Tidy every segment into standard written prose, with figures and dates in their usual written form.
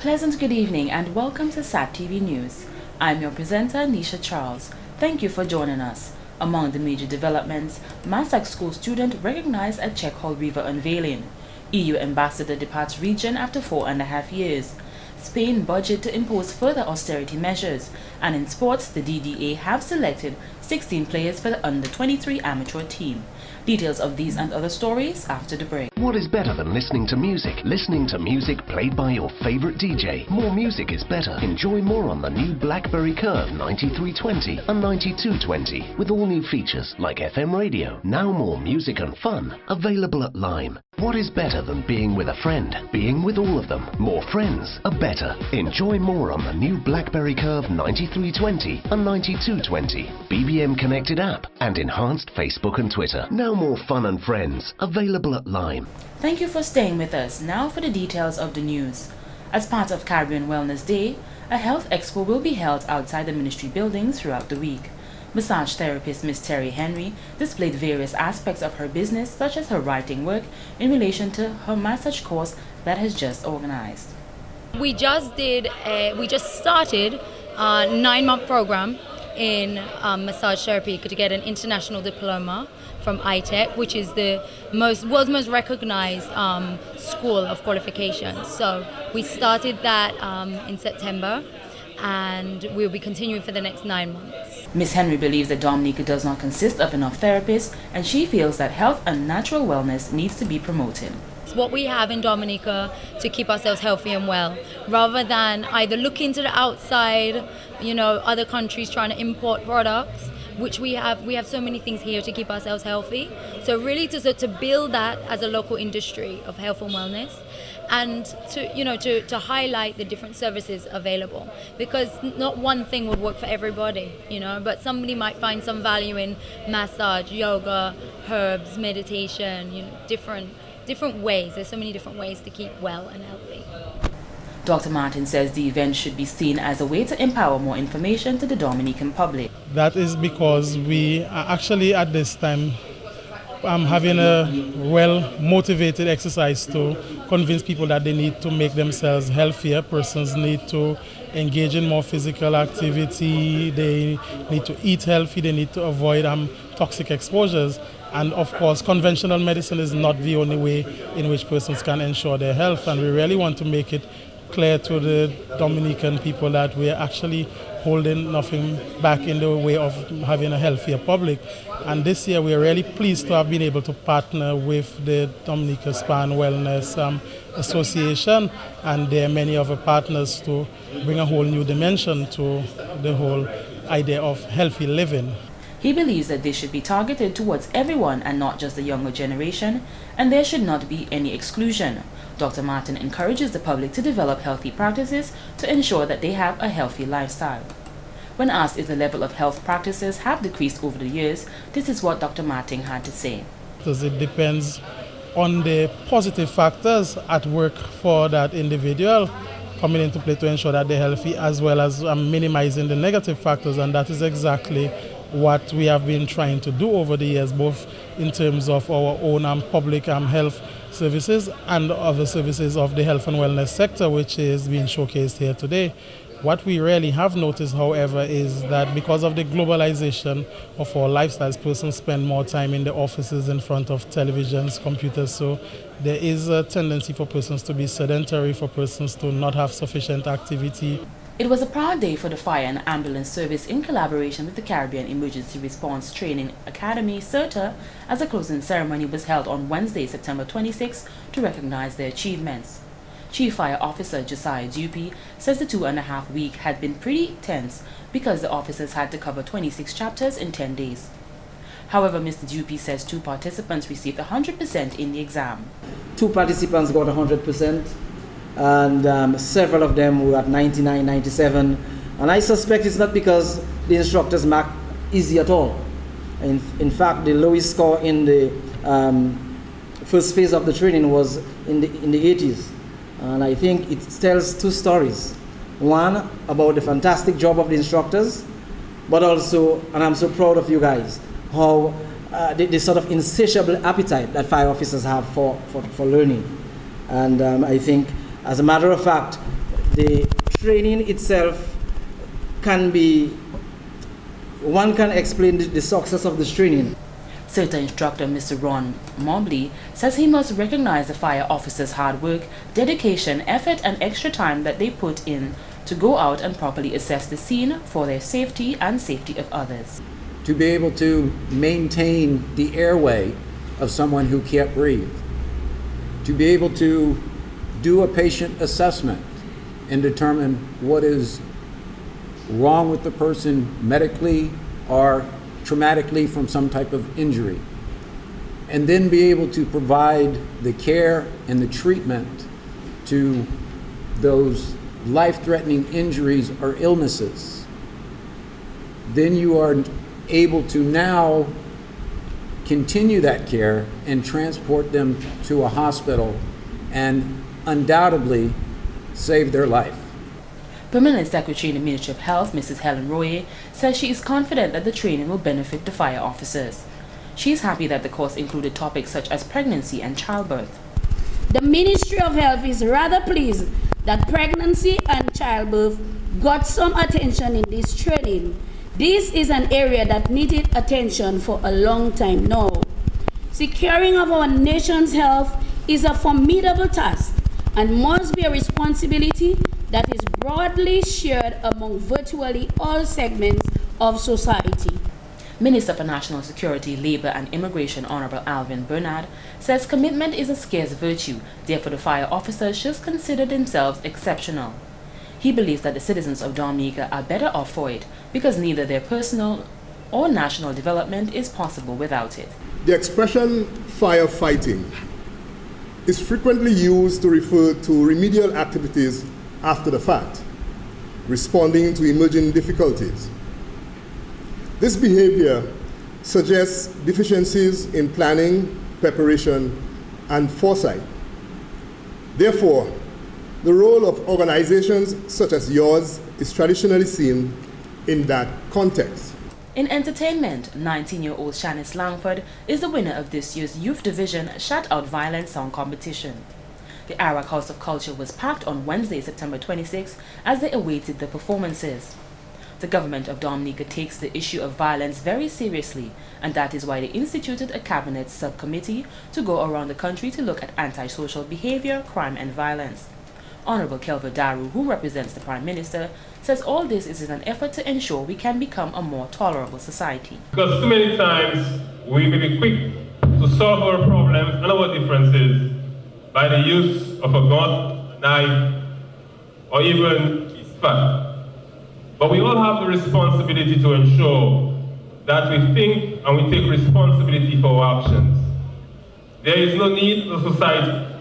pleasant good evening and welcome to SAT TV News. I'm your presenter, Nisha Charles. Thank you for joining us. Among the major developments, Massac school student recognized at Czech Hall River unveiling. EU ambassador departs region after 4.5 years. Spain budget to impose further austerity measures. And in sports, the DDA have selected 16 players for the under-23 amateur team. Details of these and other stories after the break. What is better than listening to music? Listening to music played by your favorite DJ. More music is better. Enjoy more on the new BlackBerry Curve 9320 and 9220 with all new features like FM radio. Now more music and fun available at Lime. What is better than being with a friend? Being with all of them. More friends are better. Enjoy more on the new BlackBerry Curve 9320 and 9220, BBM connected app and enhanced Facebook and Twitter. Now more fun and friends available at Lime. Thank you for staying with us. Now for the details of the news. As part of Caribbean Wellness Day, a health expo will be held outside the ministry buildings throughout the week. Massage therapist Miss Terry Henry displayed various aspects of her business, such as her writing work in relation to her massage course that has just organized. We just started a 9-month program in massage therapy to get an international diploma from ITEC, which is the world's most recognized school of qualifications. So we started that in September, and we'll be continuing for the next 9 months. Ms. Henry believes that Dominica does not consist of enough therapists, and she feels that health and natural wellness needs to be promoted. It's what we have in Dominica to keep ourselves healthy and well, rather than either looking to the outside, other countries trying to import products, which we have so many things here to keep ourselves healthy. So really to build that as a local industry of health and wellness, and to highlight the different services available, because not one thing would work for everybody, but somebody might find some value in massage, yoga, herbs, meditation, different ways. There's so many different ways to keep well and healthy. Dr. Martin says the event should be seen as a way to empower more information to the Dominican public. That is because we are actually at this time having a well-motivated exercise to convince people that they need to make themselves healthier. Persons need to engage in more physical activity, they need to eat healthy, they need to avoid toxic exposures. And of course, conventional medicine is not the only way in which persons can ensure their health, and we really want to make it clear to the Dominican people that we are actually holding nothing back in the way of having a healthier public. And this year we are really pleased to have been able to partner with the Dominica Spa and Wellness Association, and there are many other partners to bring a whole new dimension to the whole idea of healthy living. He believes that this should be targeted towards everyone and not just the younger generation, and there should not be any exclusion. Dr. Martin encourages the public to develop healthy practices to ensure that they have a healthy lifestyle. When asked if the level of health practices have decreased over the years, this is what Dr. Martin had to say. It depends on the positive factors at work for that individual coming into play to ensure that they're healthy, as well as minimizing the negative factors, and that is exactly what we have been trying to do over the years, both in terms of our own public health services and other services of the health and wellness sector, which is being showcased here today. What we really have noticed, however, is that because of the globalization of our lifestyles, persons spend more time in the offices in front of televisions, computers, so there is a tendency for persons to be sedentary, for persons to not have sufficient activity. It was a proud day for the Fire and Ambulance Service in collaboration with the Caribbean Emergency Response Training Academy, CERTA, as a closing ceremony was held on Wednesday, September 26, to recognize their achievements. Chief Fire Officer Josiah Dupie says the 2.5 week had been pretty tense because the officers had to cover 26 chapters in 10 days. However, Mr. Dupie says 2 participants received 100% in the exam. 2 participants got 100%. And several of them were at 99, 97. And I suspect it's not because the instructors marked easy at all. In fact, the lowest score in the first phase of the training was in the 80s. And I think it tells 2 stories. One, about the fantastic job of the instructors, but also, and I'm so proud of you guys, how the sort of insatiable appetite that fire officers have for learning. And I think, as a matter of fact, the training itself one can explain the success of this training. CERTA instructor Mr. Ron Mobley says he must recognize the fire officers' hard work, dedication, effort, and extra time that they put in to go out and properly assess the scene for their safety and safety of others. To be able to maintain the airway of someone who can't breathe, to be able to do a patient assessment and determine what is wrong with the person medically or traumatically from some type of injury, and then be able to provide the care and the treatment to those life-threatening injuries or illnesses. Then you are able to now continue that care and transport them to a hospital and undoubtedly save their life. Permanent Secretary in the Ministry of Health, Mrs. Helen Royer, says she is confident that the training will benefit the fire officers. She is happy that the course included topics such as pregnancy and childbirth. The Ministry of Health is rather pleased that pregnancy and childbirth got some attention in this training. This is an area that needed attention for a long time now. Securing of our nation's health is a formidable task and must be a responsibility that is broadly shared among virtually all segments of society. Minister for National Security, Labor and Immigration Honorable Alvin Bernard says commitment is a scarce virtue, therefore the fire officers should consider themselves exceptional. He believes that the citizens of Dominica are better off for it because neither their personal or national development is possible without it. The expression firefighting is frequently used to refer to remedial activities after the fact, responding to emerging difficulties. This behavior suggests deficiencies in planning, preparation, and foresight. Therefore, the role of organizations such as yours is traditionally seen in that context. In entertainment, 19-year-old Shanice Langford is the winner of this year's Youth Division Shout Out Violence Song Competition. The Arak House of Culture was packed on Wednesday, September 26, as they awaited the performances. The government of Dominica takes the issue of violence very seriously, and that is why they instituted a cabinet subcommittee to go around the country to look at antisocial behavior, crime and violence. Honorable Kelvin Daru, who represents the Prime Minister, says all this is in an effort to ensure we can become a more tolerable society. Because too many times we may be quick to solve our problems and our differences by the use of a gun, knife, or even a spat. But we all have the responsibility to ensure that we think and we take responsibility for our actions. There is no need in society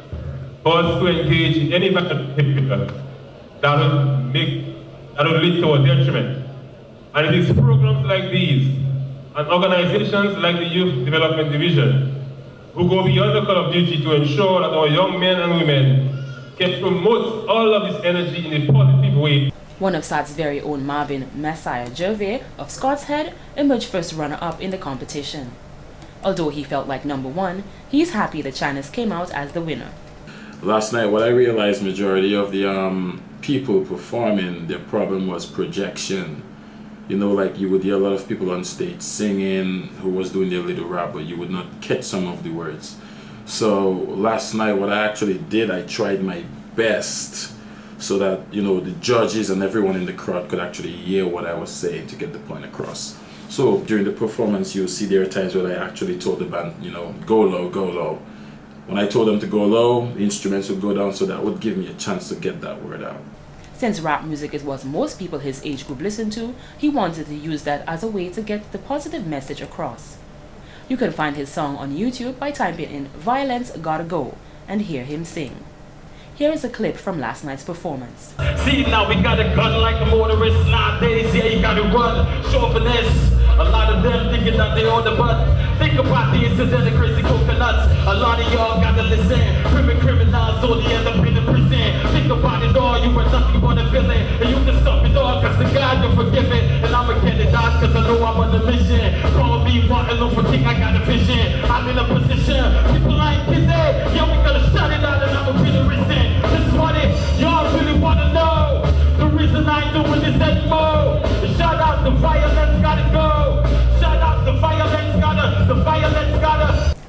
for us to engage in any behavior that will lead to our detriment. And it is programs like these and organizations like the Youth Development Division who go beyond the call of duty to ensure that our young men and women can promote all of this energy in a positive way. One of SAT's very own Marvin Messiah Gervais of Scott's Head emerged first runner-up in the competition. Although he felt like number one, he's happy that Shanice came out as the winner. Last night, what I realized majority of the people performing, their problem was projection. You know, like you would hear a lot of people on stage singing who was doing their little rap, but you would not catch some of the words. So last night, what I actually did, I tried my best so that, you know, the judges and everyone in the crowd could actually hear what I was saying to get the point across. So during the performance, you'll see there are times where I actually told the band, you know, go low, go low. When I told them to go low, the instruments would go down, so that would give me a chance to get that word out. Since rap music is what most people his age group listen to, he wanted to use that as a way to get the positive message across. You can find his song on YouTube by typing in "Violence Gotta Go" and hear him sing. Here is a clip from last night's performance. See, now we got a gun like a motorist nowadays. Yeah, you gotta run, show finesse. A lot of them thinking that they on the butt. Think about the incident of crazy coconuts. A lot of y'all gotta listen. Criminals only end up in the prison. Think about it all, you were nothing but a villain. And you can stop it all, cause the God you're forgiven. And I'ma get it out, cause I know I'm on a mission. Call me Martin Luther King, I got a vision. I'm in a position, people ain't kidding. Yeah, we gotta shut it out and I'ma be the reason. This is what y'all really wanna know.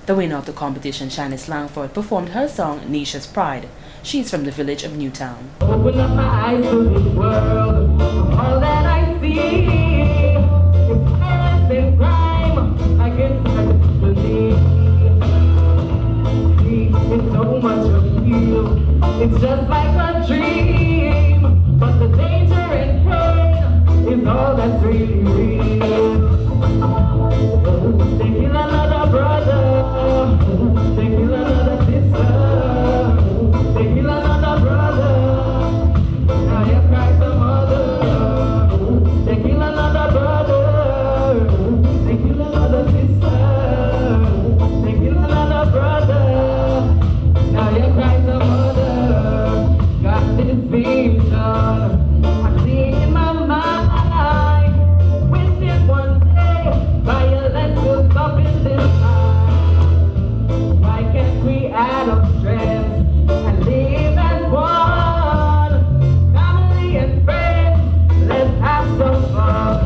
The winner of the competition, Shanice Langford, performed her song Nisha's Pride. She's from the village of Newtown. Open up my eyes to this world. All that I see is violence and crime. I can't believe. See, it's so much of you. It's just like a dream. But the danger and pain is all that's really real. They kill another brother. They kill another sister. They kill another brother. Now you cry some mother. They kill another brother. They kill another sister. They kill another brother. Now you cry some mother. Got this vision. I see it in my mind. Wishing one day violence will stop in this time. Why can't we add up strength and live as one? Family and friends, let's have some fun.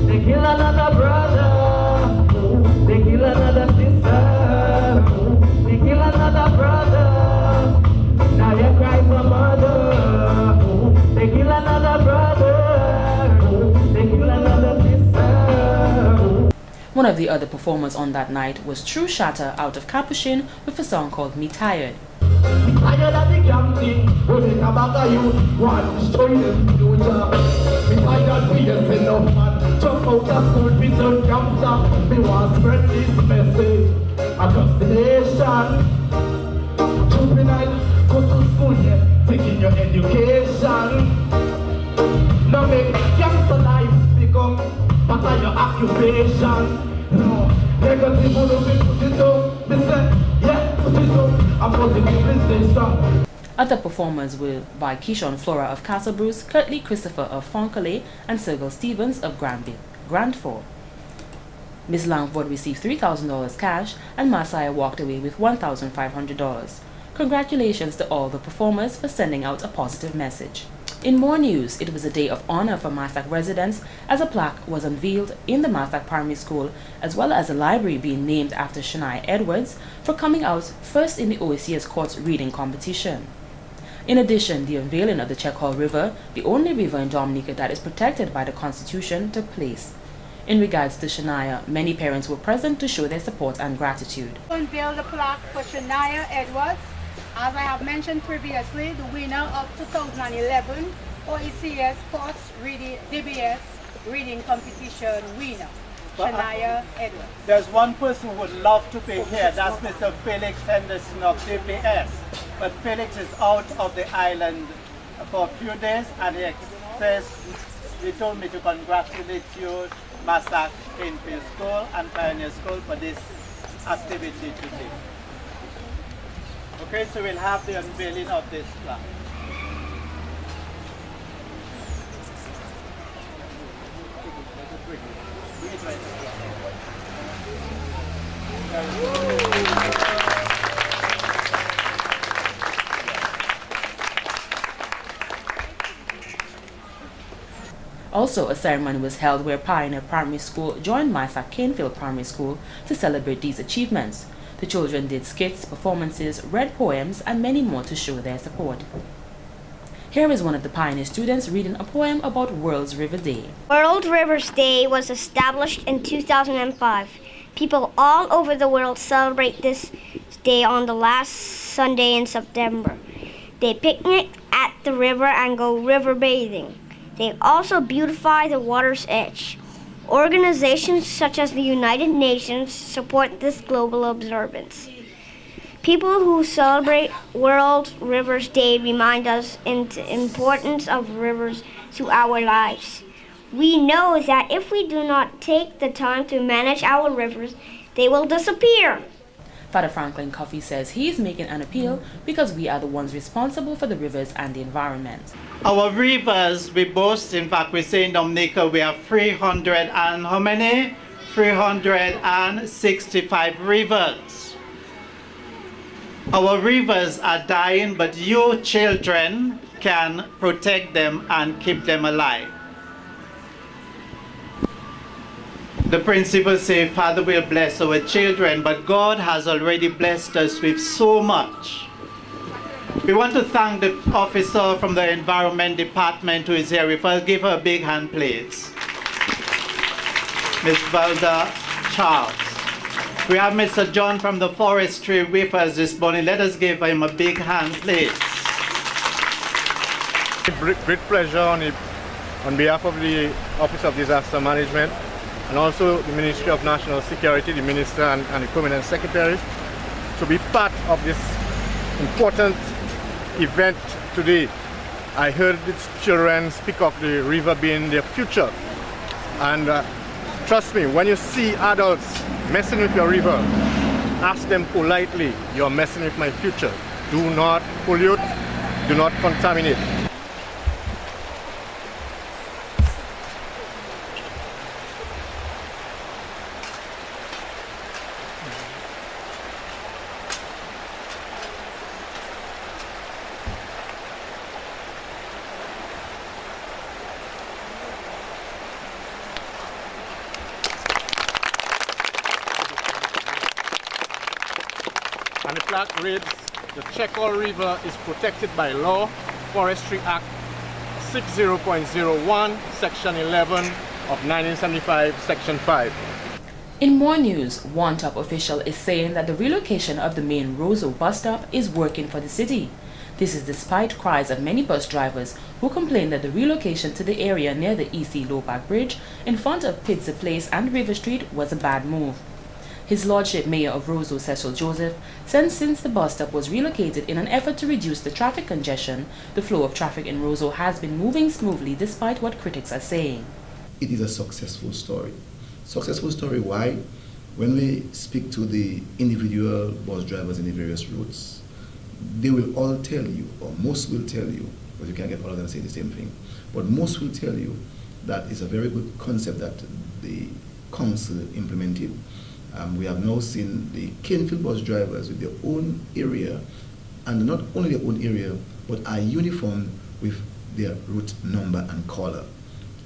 They kill another brother. They kill another sister. They kill another brother. Now you cry for mother. They kill another brother. They kill another sister. One of the other performers on that night was True Shatter out of Capuchin with a song called Me Tired. I got a big damn thing, running about the youth, one showing them future. Me tired for yes enough man, jump out the school, me turn gangster. Me want spread this message across the nation. Juvenile, go to school, yeah, taking your education. Now make gangster life become part of your occupation. No, negative will be put it up. Me say, yeah, put it up. I'm positively stay strong. Other performers were by Keishon Flora of Castle Bruce, Curtly Christopher of Fonkelay, and Sergil Stevens of Grand Fort. Ms. Langford received $3,000 cash, and Masaya walked away with $1,500. Congratulations to all the performers for sending out a positive message. In more news, it was a day of honor for Massac residents as a plaque was unveiled in the Massac Primary School, as well as a library being named after Shania Edwards for coming out first in the OACS Courts reading competition. In addition, the unveiling of the Check Hall River, the only river in Dominica that is protected by the Constitution, took place. In regards to Shania, many parents were present to show their support and gratitude. Unveil the plaque for Shania Edwards. As I have mentioned previously, the winner of 2011 OACS Courts DBS Reading Competition winner, Shania Edwards. There's one person who would love to be here, that's Mr. Felix Henderson of DBS. But Felix is out of the island for a few days, and he told me to congratulate you, Massac Canefield School and Pioneer School, for this activity today. Okay, so we'll have the unveiling of this plaque. Also, a ceremony was held where Pioneer Primary School joined Massac Canefield Primary School to celebrate these achievements. The children did skits, performances, read poems, and many more to show their support. Here is one of the Pioneer students reading a poem about World River Day. World Rivers Day was established in 2005. People all over the world celebrate this day on the last Sunday in September. They picnic at the river and go river bathing. They also beautify the water's edge. Organizations such as the United Nations support this global observance. People who celebrate World Rivers Day remind us of the importance of rivers to our lives. We know that if we do not take the time to manage our rivers, they will disappear. Father Franklin Coffey says he is making an appeal because we are the ones responsible for the rivers and the environment. Our rivers, we boast, in fact, we say in Dominica we have 300 and how many? 365 rivers. Our rivers are dying, but you children can protect them and keep them alive. The principle says, Father will bless our children, but God has already blessed us with so much. We want to thank the officer from the Environment Department who is here with us. Give her a big hand, please. Ms. Valda Charles. We have Mr. John from the Forestry with us this morning. Let us give him a big hand, please. Great pleasure on behalf of the Office of Disaster Management and also the Ministry of National Security, the Minister and the Permanent Secretary, to be part of this important event today. I heard the children speak of the river being their future, and trust me, when you see adults messing with your river, ask them politely, you're messing with my future. Do not pollute, do not contaminate. And the plaque reads, the Checkall River is protected by law, Forestry Act 60.01, Section 11 of 1975, Section 5. In more news, one top official is saying that the relocation of the main Roseau bus stop is working for the city. This is despite cries of many bus drivers who complain that the relocation to the area near the EC Lopac Bridge in front of Pitzer Place and River Street was a bad move. His Lordship Mayor of Roseau, Cecil Joseph, said since the bus stop was relocated in an effort to reduce the traffic congestion, the flow of traffic in Roseau has been moving smoothly despite what critics are saying. It is a successful story. Successful story why? When we speak to the individual bus drivers in the various routes, they will all tell you, or most will tell you, but you can't get all of them to say the same thing, but most will tell you that it's a very good concept that the council implemented. We have now seen the Kenfield bus drivers with their own area, and not only their own area, but are uniformed with their route number and color.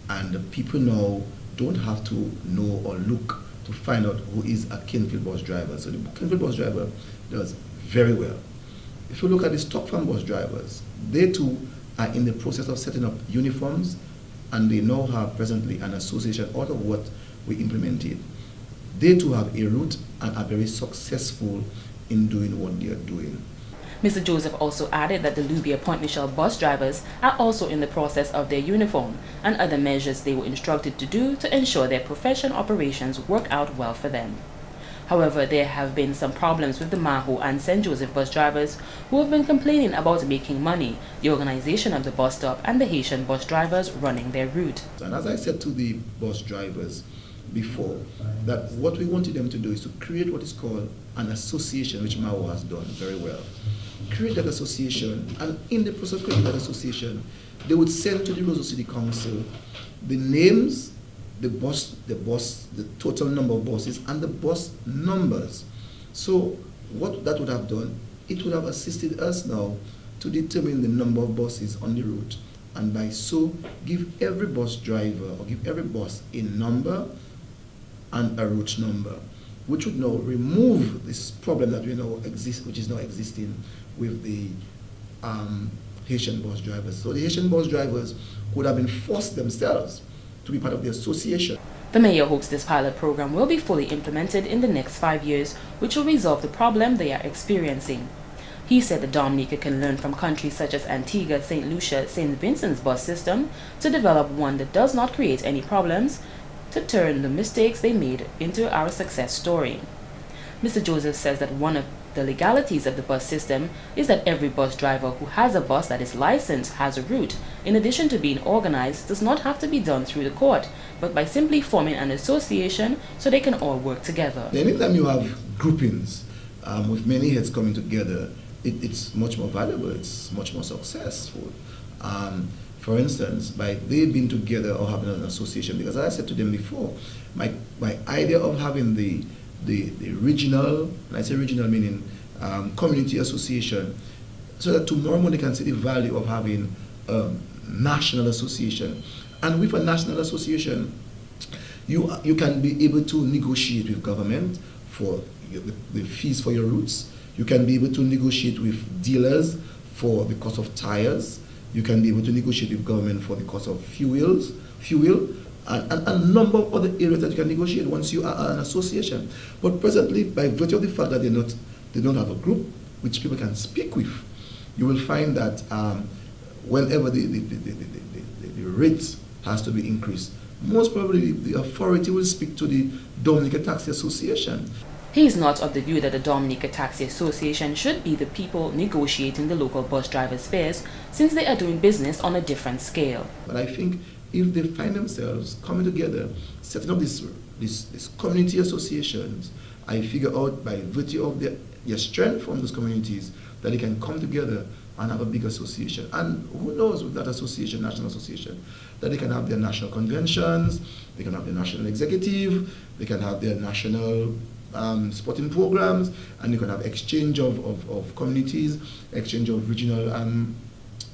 And the people now don't have to know or look to find out who is a Kenfield bus driver. So the Kenfield bus driver does very well. If you look at the Stock Farm bus drivers, they too are in the process of setting up uniforms, and they now have presently an association out of what we implemented. They too have a route and are very successful in doing what they are doing. Mr. Joseph also added that the Lubia Point Michelle bus drivers are also in the process of their uniform and other measures they were instructed to do to ensure their profession operations work out well for them. However, there have been some problems with the Maho and St. Joseph bus drivers who have been complaining about making money, the organization of the bus stop, and the Haitian bus drivers running their route. And as I said to the bus drivers before, that what we wanted them to do is to create what is called an association, which Maho has done very well. Create that association, and in the process of creating that association, they would send to the Roseau City Council the names, the total number of buses, and the bus numbers. So what that would have done, it would have assisted us now to determine the number of buses on the route, and by so give every bus driver or give every bus a number and a route number, which would now remove this problem that which is now existing with the Haitian bus drivers. So the Haitian bus drivers would have been forced themselves to be part of the association. The mayor hopes this pilot program will be fully implemented in the next 5 years, which will resolve the problem they are experiencing. He said that Dominica can learn from countries such as Antigua, St. Lucia, St. Vincent's bus system to develop one that does not create any problems, to turn the mistakes they made into our success story. Mr. Joseph says that one of the legalities of the bus system is that every bus driver who has a bus that is licensed has a route, in addition to being organized, does not have to be done through the court, but by simply forming an association so they can all work together. Anytime you have groupings with many heads coming together, it's much more valuable, it's much more successful. For instance, by they being together or having an association, because as I said to them before, my idea of having the regional, and I say regional meaning community association, so that tomorrow morning they can see the value of having a national association. And with a national association, You can be able to negotiate with government for the fees for your routes. You can be able to negotiate with dealers for the cost of tires. You can be able to negotiate with government for the cost of fuel, and a number of other areas that you can negotiate once you are an association. But presently, by virtue of the fact that they don't have a group which people can speak with, you will find that whenever the rate has to be increased, most probably the authority will speak to the Dominica Taxi Association. He is not of the view that the Dominica Taxi Association should be the people negotiating the local bus drivers' fares, since they are doing business on a different scale. But I think if they find themselves coming together, setting up these community associations, I figure out by virtue of their strength from those communities that they can come together and have a big association. And who knows, with that association, national association, that they can have their national conventions, they can have their national executive, they can have their national sporting programs, and you can have exchange of communities, exchange of regional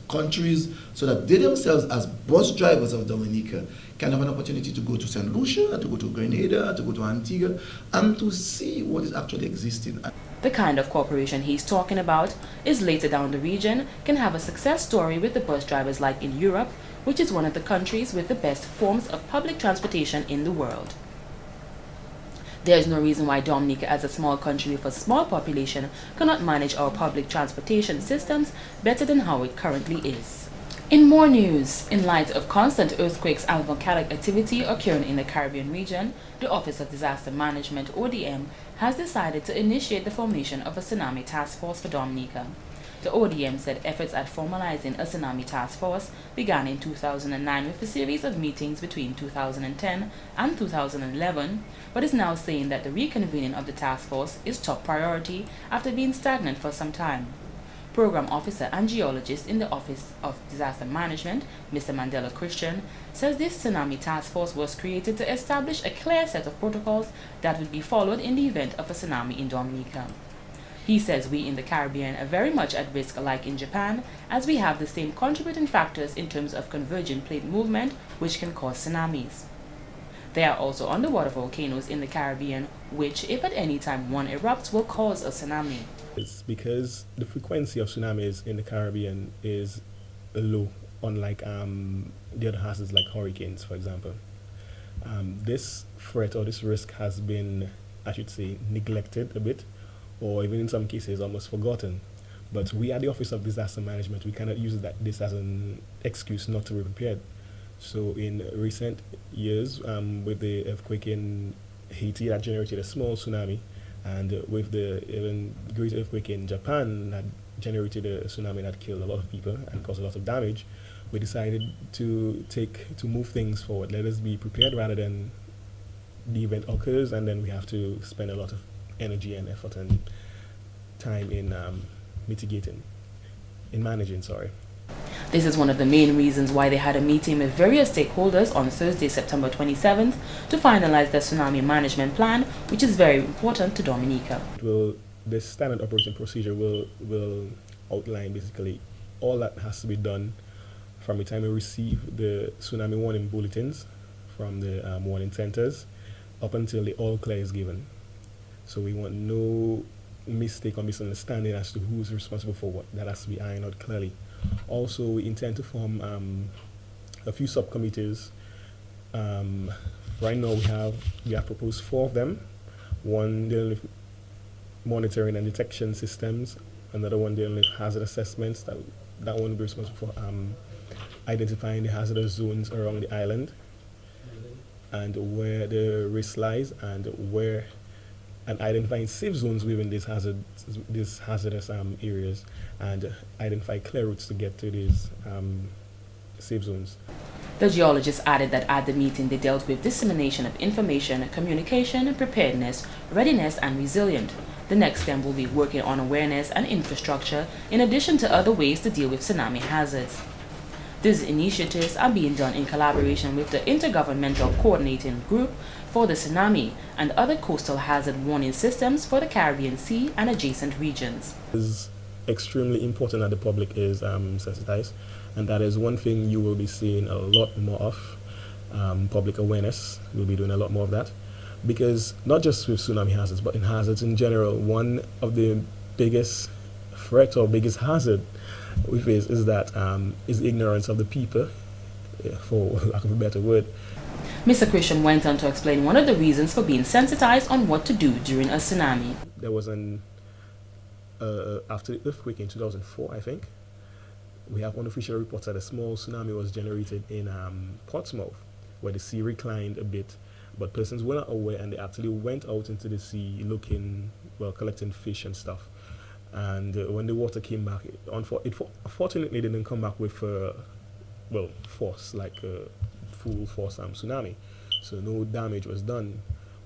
countries, so that they themselves as bus drivers of Dominica can have an opportunity to go to St. Lucia, to go to Grenada, to go to Antigua, and to see what is actually existing. The kind of cooperation he's talking about is later down the region can have a success story with the bus drivers like in Europe, which is one of the countries with the best forms of public transportation in the world. There is no reason why Dominica, as a small country with a small population, cannot manage our public transportation systems better than how it currently is. In more news, in light of constant earthquakes and volcanic activity occurring in the Caribbean region, the Office of Disaster Management, ODM, has decided to initiate the formation of a tsunami task force for Dominica. The ODM said efforts at formalizing a tsunami task force began in 2009 with a series of meetings between 2010 and 2011, but is now saying that the reconvening of the task force is top priority after being stagnant for some time. Program Officer and Geologist in the Office of Disaster Management, Mr. Mandela Christian, says this tsunami task force was created to establish a clear set of protocols that would be followed in the event of a tsunami in Dominica. He says we in the Caribbean are very much at risk, like in Japan, as we have the same contributing factors in terms of convergent plate movement which can cause tsunamis. There are also underwater volcanoes in the Caribbean which, if at any time one erupts, will cause a tsunami. It's because the frequency of tsunamis in the Caribbean is low, unlike the other hazards like hurricanes, for example. This threat or this risk has been, I should say, neglected a bit, or even in some cases almost forgotten. But we at the Office of Disaster Management, we cannot use this as an excuse not to be prepared. So in recent years, with the earthquake in Haiti that generated a small tsunami, and with the even great earthquake in Japan that generated a tsunami that killed a lot of people and caused a lot of damage, we decided to move things forward. Let us be prepared rather than the event occurs and then we have to spend a lot of energy and effort and time in managing. This is one of the main reasons why they had a meeting with various stakeholders on Thursday, September 27th, to finalize the tsunami management plan, which is very important to Dominica. The standard operating procedure will outline basically all that has to be done from the time we receive the tsunami warning bulletins from the warning centers up until the all clear is given. So we want no mistake or misunderstanding as to who's responsible for what. That has to be ironed out clearly. Also, we intend to form a few subcommittees. Right now we have proposed 4 of them. One dealing with monitoring and detection systems, another one dealing with hazard assessments. That one will be responsible for identifying the hazardous zones around the island and where the risk lies, and identifying safe zones within these hazardous areas, and identify clear routes to get to these safe zones. The geologist added that at the meeting they dealt with dissemination of information, communication, preparedness, readiness, and resilience. The next step will be working on awareness and infrastructure, in addition to other ways to deal with tsunami hazards. These initiatives are being done in collaboration with the Intergovernmental Coordinating Group for the Tsunami and other coastal hazard warning systems for the Caribbean Sea and adjacent regions. It is extremely important that the public is sensitized, and that is one thing you will be seeing a lot more of. public awareness. We'll be doing a lot more of that. Because not just with tsunami hazards, but in hazards in general, one of the biggest threat or biggest hazard we face is that is ignorance of the people, for lack of a better word. Mr. Christian went on to explain one of the reasons for being sensitized on what to do during a tsunami. There was after the earthquake in 2004, I think, we have unofficial reports that a small tsunami was generated in Portsmouth, where the sea reclined a bit, but persons were not aware and they actually went out into the sea looking, collecting fish and stuff. And when the water came back, it unfortunately didn't come back with force, like full force tsunami. So no damage was done.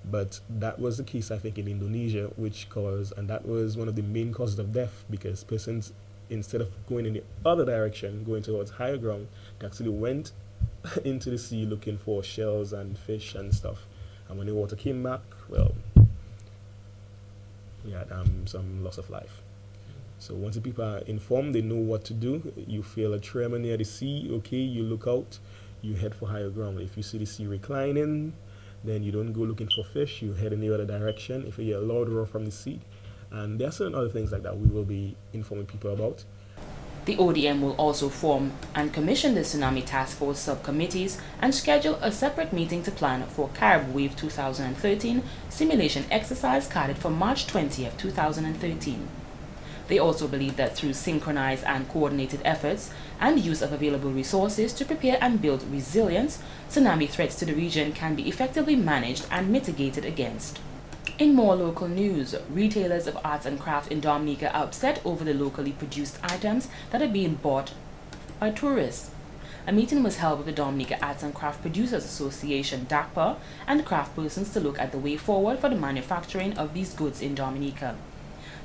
But that was the case, I think, in Indonesia, and that was one of the main causes of death, because persons, instead of going in the other direction, going towards higher ground, they actually went into the sea looking for shells and fish and stuff. And when the water came back, we had some loss of life. So once the people are informed, they know what to do. You feel a tremor near the sea, okay, you look out, you head for higher ground. If you see the sea reclining, then you don't go looking for fish, you head in the other direction. If you hear a loud roar from the sea, and there are certain other things like that we will be informing people about. The ODM will also form and commission the Tsunami Task Force subcommittees and schedule a separate meeting to plan for Carib Wave 2013 simulation exercise carried for March 20th, 2013. They also believe that through synchronized and coordinated efforts and use of available resources to prepare and build resilience, tsunami threats to the region can be effectively managed and mitigated against. In more local news, retailers of arts and craft in Dominica are upset over the locally produced items that are being bought by tourists. A meeting was held with the Dominica Arts and Craft Producers Association, DACPA, and craftspersons to look at the way forward for the manufacturing of these goods in Dominica.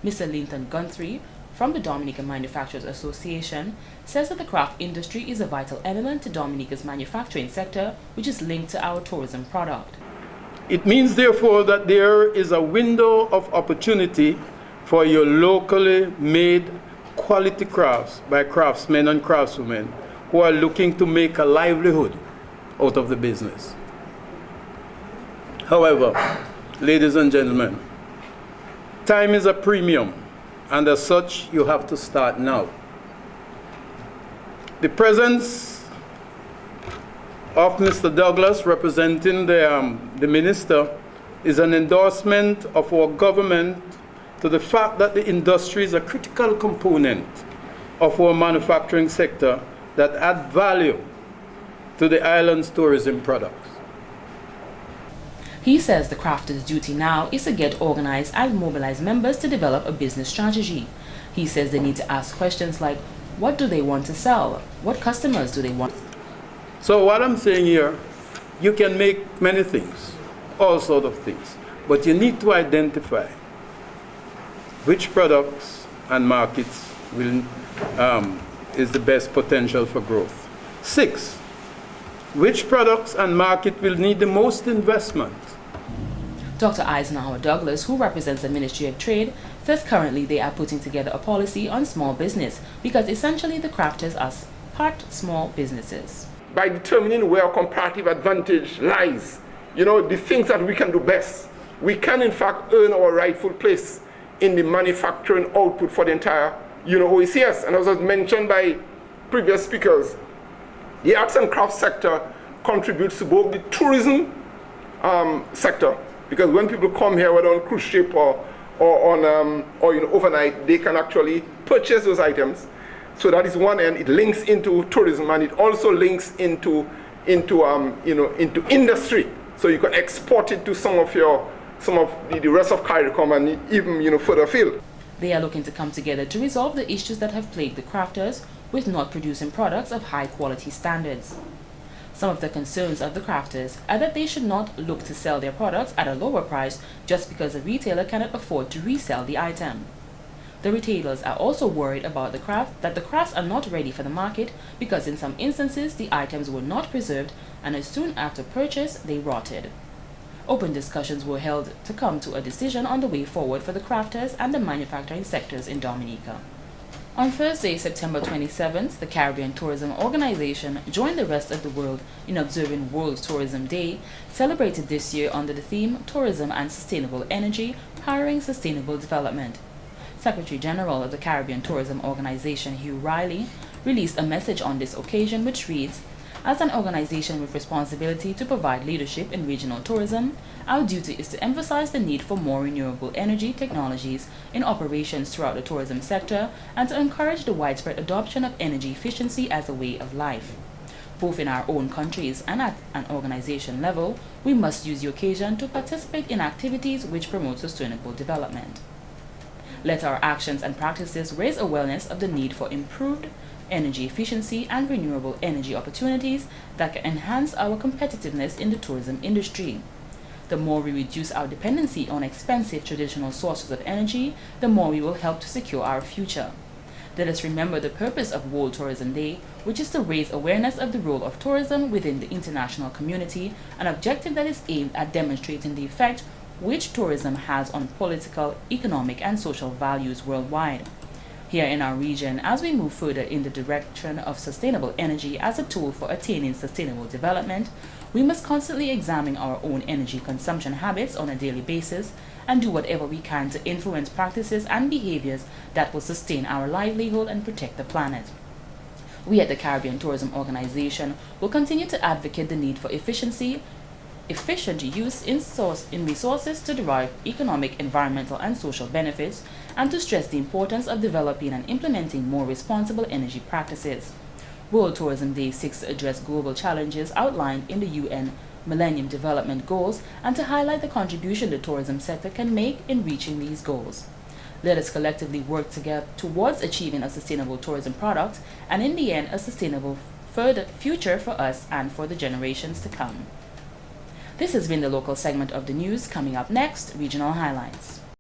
Mr. Linton Guthrie, from the Dominica Manufacturers Association, says that the craft industry is a vital element to Dominica's manufacturing sector, which is linked to our tourism product. It means, therefore, that there is a window of opportunity for your locally made quality crafts by craftsmen and craftswomen who are looking to make a livelihood out of the business. However, ladies and gentlemen, time is a premium, and as such, you have to start now. The presence of Mr. Douglas representing the minister is an endorsement of our government to the fact that the industry is a critical component of our manufacturing sector that add value to the island's tourism products. He says the crafters' duty now is to get organized and mobilize members to develop a business strategy. He says they need to ask questions like, what do they want to sell? What customers do they want? So what I'm saying here, you can make many things, all sorts of things, but you need to identify which products and markets is the best potential for growth. 6, which products and market will need the most investment? Dr. Eisenhower Douglas, who represents the Ministry of Trade, says currently they are putting together a policy on small business because essentially the crafters are part small businesses. By determining where our comparative advantage lies, the things that we can do best, we can in fact earn our rightful place in the manufacturing output for the entire, OECS. And as was mentioned by previous speakers, the arts and crafts sector contributes to both the tourism sector, because when people come here, whether on cruise ship or overnight, they can actually purchase those items. So that is one end. It links into tourism, and it also links into industry. So you can export it to some of the rest of CARICOM and even further afield. They are looking to come together to resolve the issues that have plagued the crafters with not producing products of high quality standards. Some of the concerns of the crafters are that they should not look to sell their products at a lower price just because a retailer cannot afford to resell the item. The retailers are also worried about the crafts are not ready for the market because in some instances the items were not preserved and as soon after purchase they rotted. Open discussions were held to come to a decision on the way forward for the crafters and the manufacturing sectors in Dominica. On Thursday, September 27th, the Caribbean Tourism Organization joined the rest of the world in observing World Tourism Day, celebrated this year under the theme Tourism and Sustainable Energy, Powering Sustainable Development. Secretary General of the Caribbean Tourism Organization, Hugh Riley, released a message on this occasion which reads, "As an organization with responsibility to provide leadership in regional tourism, our duty is to emphasize the need for more renewable energy technologies in operations throughout the tourism sector and to encourage the widespread adoption of energy efficiency as a way of life. Both in our own countries and at an organization level, we must use the occasion to participate in activities which promote sustainable development. Let our actions and practices raise awareness of the need for improved energy efficiency and renewable energy opportunities that can enhance our competitiveness in the tourism industry. The more we reduce our dependency on expensive traditional sources of energy, the more we will help to secure our future. Let us remember the purpose of World Tourism Day, which is to raise awareness of the role of tourism within the international community, an objective that is aimed at demonstrating the effect which tourism has on political, economic, and social values worldwide. Here in our region, as we move further in the direction of sustainable energy as a tool for attaining sustainable development, we must constantly examine our own energy consumption habits on a daily basis and do whatever we can to influence practices and behaviors that will sustain our livelihood and protect the planet. We at the Caribbean Tourism Organization will continue to advocate the need for efficient use in resources to derive economic, environmental, and social benefits, and to stress the importance of developing and implementing more responsible energy practices. World Tourism Day seeks to address global challenges outlined in the UN Millennium Development Goals and to highlight the contribution the tourism sector can make in reaching these goals. Let us collectively work together towards achieving a sustainable tourism product and, in the end, a sustainable future for us and for the generations to come. This has been the local segment of the news. Coming up next, regional highlights.